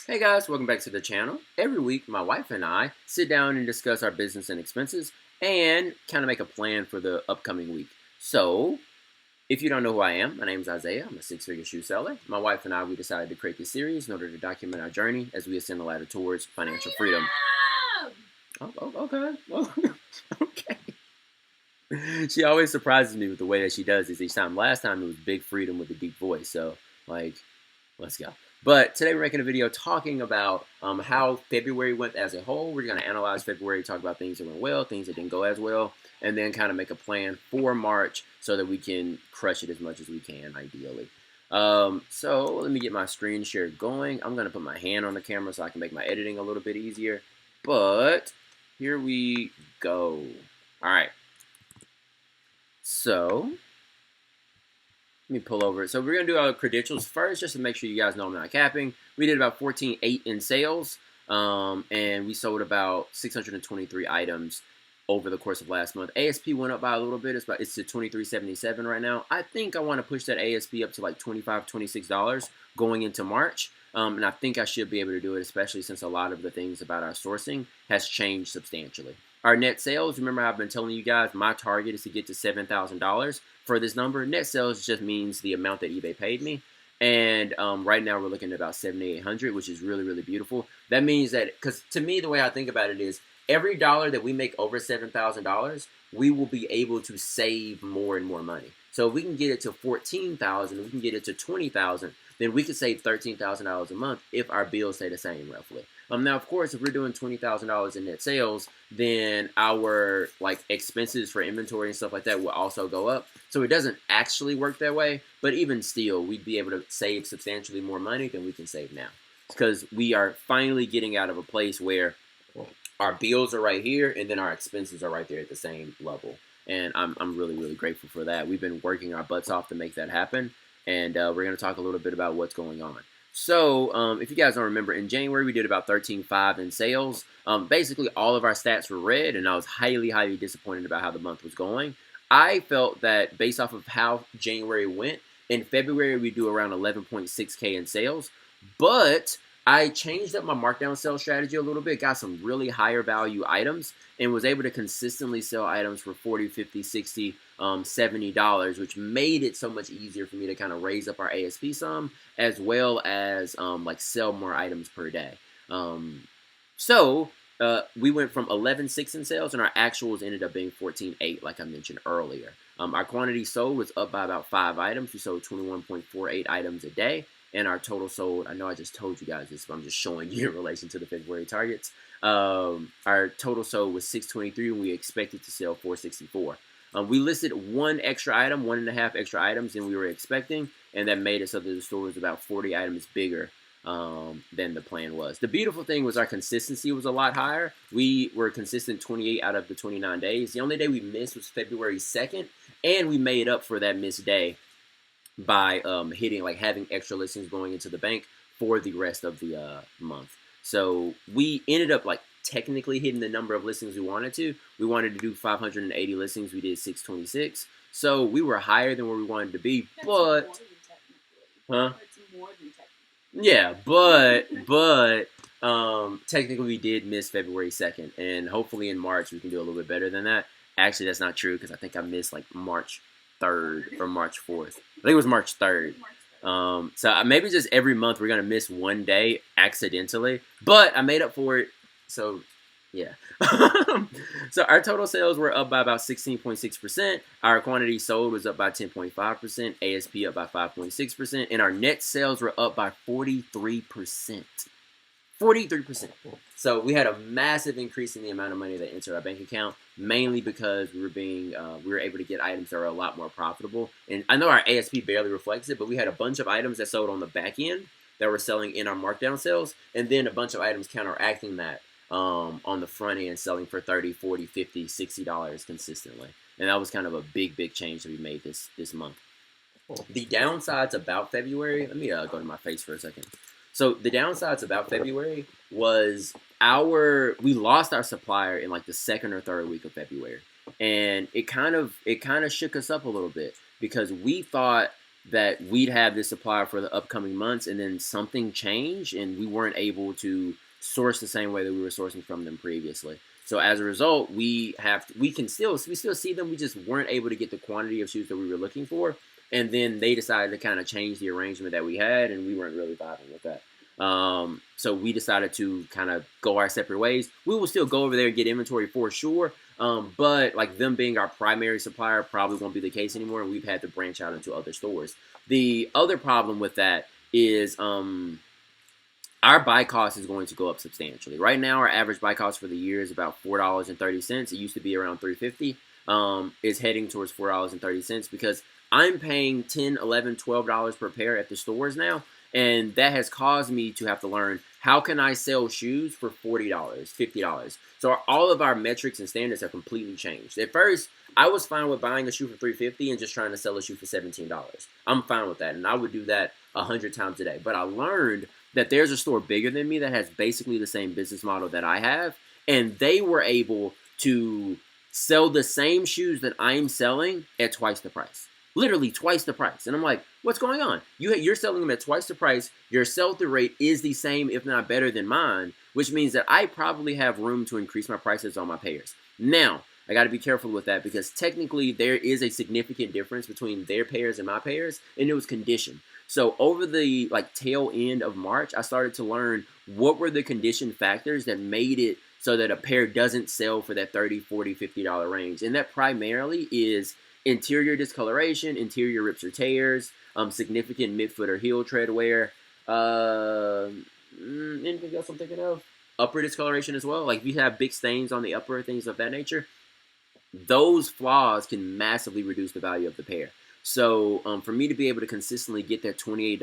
Hey guys, welcome back to the channel. Every week, my wife and I sit down and discuss our business and expenses and kind of make a plan for the upcoming week. So, if you don't know who I am, my name is Isaiah. I'm a six-figure shoe seller. My wife and I, we decided to create this series in order to document our journey as we ascend the ladder towards financial freedom. Okay. Well, okay. She always surprises me with the way that she does this each time. Last time it was Big Freedom with a deep voice. So, let's go. But today we're making a video talking about how February went as a whole. We're going to analyze February, talk about things that went well, things that didn't go as well, and then kind of make a plan for March so that we can crush it as much as we can, ideally. So let me get my screen share going. I'm going to put my hand on the camera so I can make my editing a little bit easier. But here we go. All right. So let me pull over it. So we're going to do our credentials first, just to make sure you guys know I'm not capping. We did about 14.8 in sales, and we sold about 623 items over the course of last month. ASP went up by a little bit. It's to $23.77 right now. I think I want to push that ASP up to like $25, $26 going into March. And I think I should be able to do it, especially since a lot of the things about our sourcing has changed substantially. Our net sales, remember I've been telling you guys, my target is to get to $7,000 for this number. Net sales just means the amount that eBay paid me. And right now we're looking at about 7,800, which is really, really beautiful. That means that, because to me, the way I think about it is every dollar that we make over $7,000, we will be able to save more and more money. So if we can get it to 14,000, we can get it to 20,000, then we could save $13,000 a month if our bills stay the same, roughly. Now, of course, if we're doing $20,000 in net sales, then our expenses for inventory and stuff like that will also go up. So it doesn't actually work that way, but even still, we'd be able to save substantially more money than we can save now, because we are finally getting out of a place where our bills are right here and then our expenses are right there at the same level. And I'm really, really grateful for that. We've been working our butts off to make that happen, and we're going to talk a little bit about what's going on. So, if you guys don't remember, in January we did about 13.5 in sales. Basically, all of our stats were red, and I was highly, highly disappointed about how the month was going. I felt that based off of how January went, in February we do around 11.6K in sales, but I changed up my markdown sales strategy a little bit, got some really higher value items, and was able to consistently sell items for $40, $50, $60, $70, which made it so much easier for me to kind of raise up our ASP some, as well as sell more items per day. We went from 11.6 in sales, and our actuals ended up being 14.8, like I mentioned earlier. Our quantity sold was up by about 5 items. We sold 21.48 items a day. And our total sold, I know I just told you guys this, but I'm just showing you in relation to the February targets. Our total sold was 623, and we expected to sell 464. We listed 1 extra item, 1.5 extra items than we were expecting, and that made it so that the store was about 40 items bigger than the plan was. The beautiful thing was our consistency was a lot higher. We were consistent 28 out of the 29 days. The only day we missed was February 2nd, and we made up for that missed day by having extra listings going into the bank for the rest of the month. So we ended up technically hitting the number of listings we wanted to. We wanted to do 580 listings. We did 626. So we were higher than where we wanted to be. That's but huh? That's more than yeah, but technically we did miss February 2nd, and hopefully in March we can do a little bit better than that. Actually, that's not true, because I think I missed March 3rd or March 4th. I think it was March 3rd. So maybe just every month we're going to miss one day accidentally. But I made up for it. So, yeah. So our total sales were up by about 16.6%. Our quantity sold was up by 10.5%. ASP up by 5.6%. And our net sales were up by 43%. 43%. So we had a massive increase in the amount of money that entered our bank account, mainly because we were able to get items that are a lot more profitable. And I know our ASP barely reflects it, but we had a bunch of items that sold on the back end that were selling in our markdown sales, and then a bunch of items counteracting that on the front end, selling for $30, $40, $50, $60 consistently. And that was kind of a big, big change that we made this month. The downsides about February, let me go to my face for a second. So the downsides about February was we lost our supplier in the second or third week of February, and it kind of shook us up a little bit, because we thought that we'd have this supplier for the upcoming months, and then something changed, and we weren't able to source the same way that we were sourcing from them previously. So as a result, we still see them. We just weren't able to get the quantity of shoes that we were looking for, and then they decided to kind of change the arrangement that we had, and we weren't really vibing with that. So we decided to kind of go our separate ways. We will still go over there and get inventory for sure, but like them being our primary supplier probably won't be the case anymore, and we've had to branch out into other stores. The other problem with that is our buy cost is going to go up substantially. Right now, our average buy cost for the year is about $4.30. It used to be around $3.50. It's heading towards $4.30 because I'm paying $10, $11, $12 per pair at the stores now. And that has caused me to have to learn, how can I sell shoes for $40, $50? So all of our metrics and standards have completely changed. At first, I was fine with buying a shoe for $3.50 and just trying to sell a shoe for $17. I'm fine with that, and I would do that 100 times a day. But I learned that there's a store bigger than me that has basically the same business model that I have, and they were able to sell the same shoes that I'm selling at twice the price. Literally twice the price. And I'm like, what's going on? You're selling them at twice the price. Your sell-through rate is the same, if not better than mine, which means that I probably have room to increase my prices on my pairs. Now, I got to be careful with that because technically there is a significant difference between their pairs and my pairs, and it was condition. So over the tail end of March, I started to learn what were the condition factors that made it so that a pair doesn't sell for that $30, $40, $50 range. And that primarily is interior discoloration, interior rips or tears, significant midfoot or heel tread wear, anything else I'm thinking of? Upper discoloration as well. Like if you have big stains on the upper, things of that nature, those flaws can massively reduce the value of the pair. So for me to be able to consistently get that $28,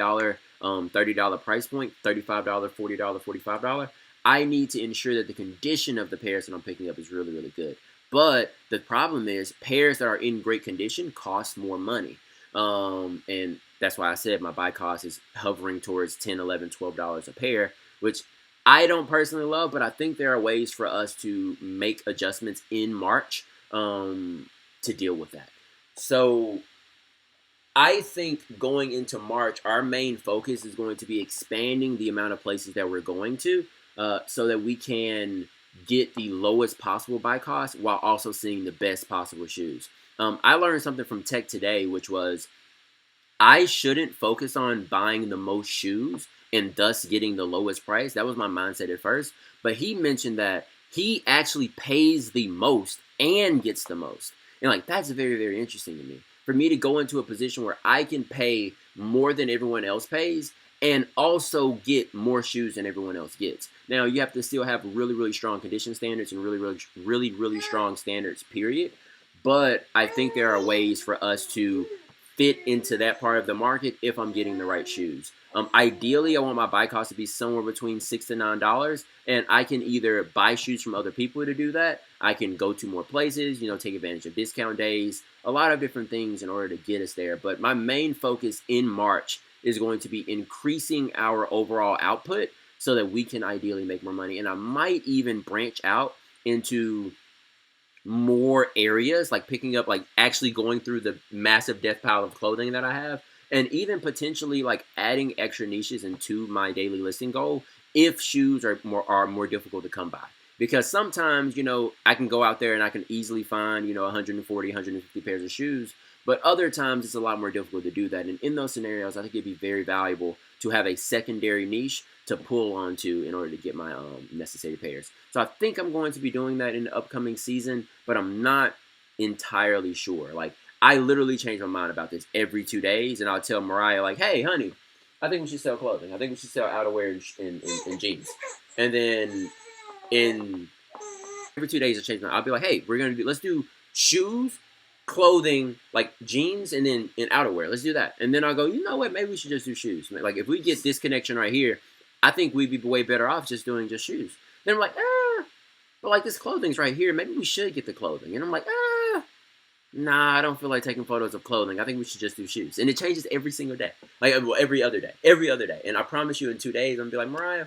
$30 price point, $35, $40, $45, I need to ensure that the condition of the pairs that I'm picking up is really, really good. But the problem is pairs that are in great condition cost more money. And that's why I said my buy cost is hovering towards $10, $11, $12 a pair, which I don't personally love, but I think there are ways for us to make adjustments in March to deal with that. So I think going into March, our main focus is going to be expanding the amount of places that we're going to so that we can get the lowest possible buy cost while also seeing the best possible shoes. I learned something from Tech today, which was I shouldn't focus on buying the most shoes and thus getting the lowest price. That was my mindset at first. But he mentioned that he actually pays the most and gets the most. And that's very, very interesting to me. For me to go into a position where I can pay more than everyone else pays and also get more shoes than everyone else gets. Now, you have to still have really, really strong condition standards and really strong standards, period. But I think there are ways for us to fit into that part of the market if I'm getting the right shoes. Ideally, I want my buy cost to be somewhere between $6 to $9, and I can either buy shoes from other people to do that. I can go to more places, take advantage of discount days, a lot of different things in order to get us there. But my main focus in March is going to be increasing our overall output so that we can ideally make more money. And I might even branch out into more areas, like picking up, actually going through the massive death pile of clothing that I have, and even potentially adding extra niches into my daily listing goal if shoes are more difficult to come by. Because sometimes, I can go out there and I can easily find, 140, 150 pairs of shoes, but other times it's a lot more difficult to do that. And in those scenarios, I think it'd be very valuable to have a secondary niche to pull onto in order to get my necessary pairs. So I think I'm going to be doing that in the upcoming season, but I'm not entirely sure. I literally change my mind about this every 2 days, and I'll tell Mariah, hey, honey, I think we should sell clothing. I think we should sell outerwear and jeans. And then in every 2 days I change my mind. I'll be like, hey, let's do shoes, clothing, jeans, and then in outerwear. Let's do that. And then I'll go, you know what, maybe we should just do shoes. If we get this connection right here, I think we'd be way better off just doing just shoes. Then I'm like, but this clothing's right here. Maybe we should get the clothing. And I'm like, nah, I don't feel like taking photos of clothing. I think we should just do shoes. And it changes every single day. Every other day. And I promise you in 2 days, I'm going to be like, Mariah,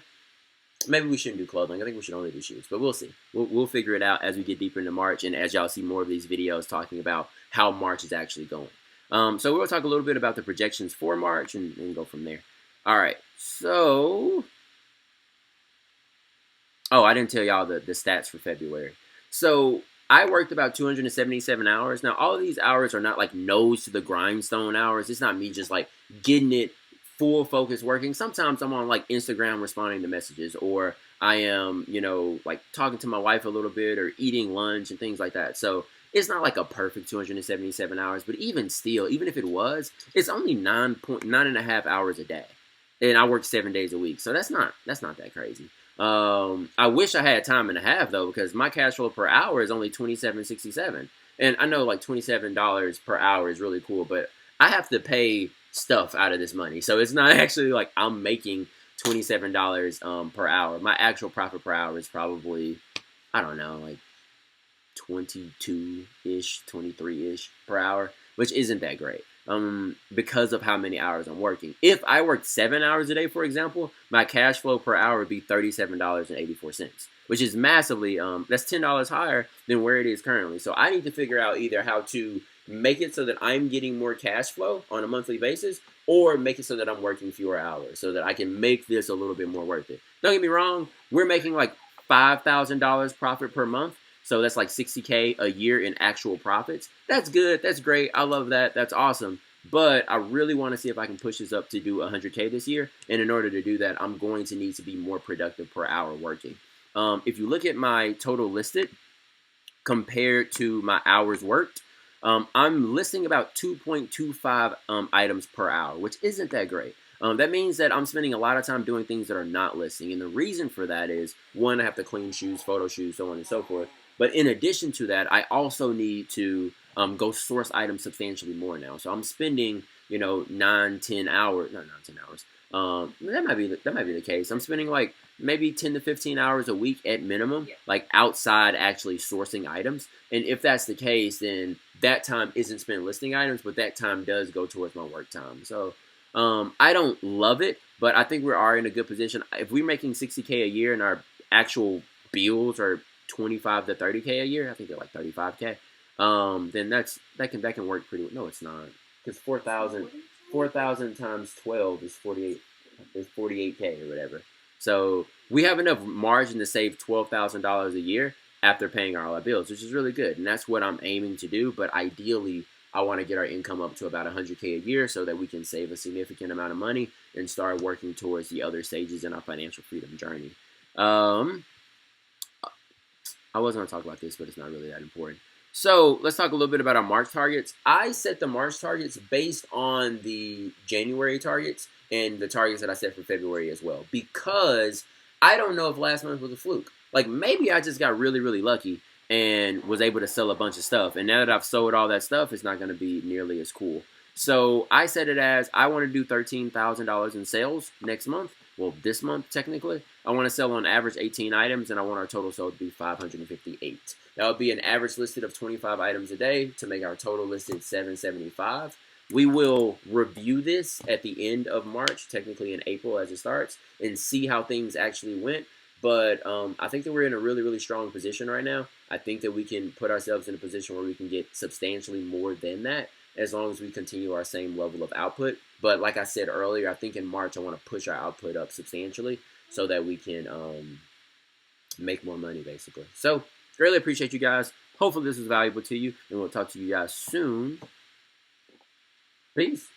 maybe we shouldn't do clothing. I think we should only do shoes. But we'll see. We'll figure it out as we get deeper into March and as y'all see more of these videos talking about how March is actually going. So we'll talk a little bit about the projections for March and go from there. All right, so oh, I didn't tell y'all the stats for February. So I worked about 277 hours. Now, all of these hours are not like nose to the grindstone hours. It's not me just like getting it full focus working. Sometimes I'm on like Instagram responding to messages, or I am, like talking to my wife a little bit or eating lunch and things like that. So it's not like a perfect 277 hours, but even still, even if it was, it's only 9.9.5 hours a day. And I work 7 days a week. So that's not that crazy. I wish I had time and a half though, because my cash flow per hour is only $27.67, and I know like $27 per hour is really cool, but I have to pay stuff out of this money, so it's not actually like I'm making $27 per hour. My actual profit per hour is probably, I don't know, like 22-ish, 23-ish per hour, which isn't that great. Because of how many hours I'm working. If I worked 7 hours a day, for example, my cash flow per hour would be $37.84, which is massively, that's $10 higher than where it is currently. So I need to figure out either how to make it so that I'm getting more cash flow on a monthly basis, or make it so that I'm working fewer hours so that I can make this a little bit more worth it. Don't get me wrong, we're making like $5,000 profit per month. So that's like $60K a year in actual profits. That's good. That's great. I love that. That's awesome. But I really want to see if I can push this up to do 100K this year. And in order to do that, I'm going to need to be more productive per hour working. If you look at my total listed compared to my hours worked, I'm listing about 2.25 items per hour, which isn't that great. That means that I'm spending a lot of time doing things that are not listing. And the reason for that is, one, I have to clean shoes, photo shoes, so on and so forth. But in addition to that, I also need to go source items substantially more now. So I'm spending, 9-10 hours, not 9-10 hours. That might be the case. I'm spending like maybe 10 to 15 hours a week at minimum, like outside actually sourcing items. And if that's the case, then that time isn't spent listing items, but that time does go towards my work time. So I don't love it, but I think we are in a good position. If we're making 60K a year and our actual bills are 25 to 30K a year, I think they're like 35K. Then that can work pretty well. No, it's not, because 4,000 times 12 is 48K or whatever. So we have enough margin to save $12,000 a year after paying all our bills, which is really good, and that's what I'm aiming to do. But ideally, I want to get our income up to about 100K a year so that we can save a significant amount of money and start working towards the other stages in our financial freedom journey. I was going to talk about this, but it's not really that important. So let's talk a little bit about our March targets. I set the March targets based on the January targets and the targets that I set for February as well, because I don't know if last month was a fluke. Like, maybe I just got really, really lucky and was able to sell a bunch of stuff. And now that I've sold all that stuff, it's not going to be nearly as cool. So I set it as, I want to do $13,000 in sales next month. Well, this month, technically. I want to sell on average 18 items, and I want our total sold to be 558. That would be an average listed of 25 items a day to make our total listed 775. We will review this at the end of March, technically in April as it starts, and see how things actually went. But I think that we're in a really, really strong position right now. I think that we can put ourselves in a position where we can get substantially more than that, as long as we continue our same level of output. But like I said earlier, I think in March I want to push our output up substantially so that we can make more money, basically. So, greatly appreciate you guys. Hopefully this was valuable to you, and we'll talk to you guys soon. Peace.